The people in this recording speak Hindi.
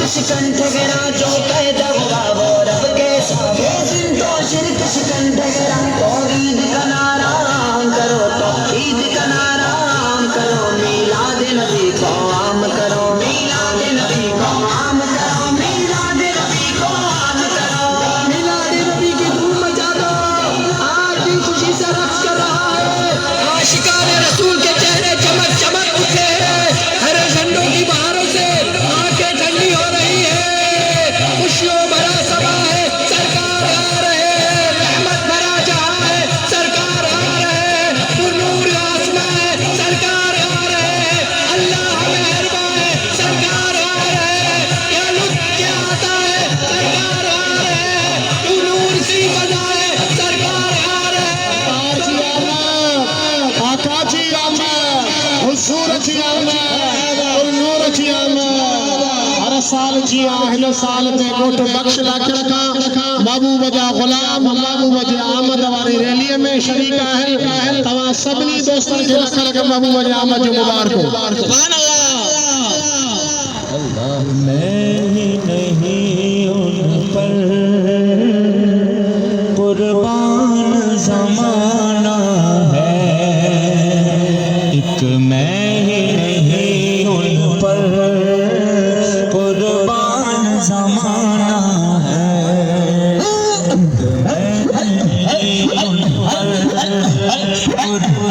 शिकंठ गिरा जो पैदा हुआ वो रब के साथ ये दिन तो शिरक शिकंठ गिरा तौहीद का नारा करो तौहीद का नारा करो मीलाद नबी को आम करो मीलाद नबी को आम करो मीलाद नबी को आम करो मीलाद नबी की धूम मचा दो आज भी खुशी से रक्स कर रहा है आशिकाने रसूल के चेहरे चमक चमक उठे हैं हरे झंडों की बहारों से आंखें ठंडी हो रही है खुशियों भरा सभा है सरकार आ रहे हैं रहमत भरा जहां है सरकार आ रहे हैं नूर आसमां है सरकार आ रहे हैं अल्लाह मेहरबान है सरकार आ रहे हैं क्या लुत्फ क्या आता है सरकार आ रहे हैं तू नूर सी बजा है सरकार आ रहे हैं आका जी आमद हुजूर जी आमद और नूर जी आमद हर साल जी अहले साल ते गोट बख्श रखा बाबू वजा गुलाम बाबू वजा आमद वाली रैली में शरीक है तवा सबनी दोस्तन के लख लख बाबू वजा आमद जो मुबारक हो सुभान अल्लाह मैं ही नहीं उन पर कुर्बान ज़माना है एक मैं ही नहीं उन पर कुर्बान ज़माना है एक मैं ही नहीं उन पर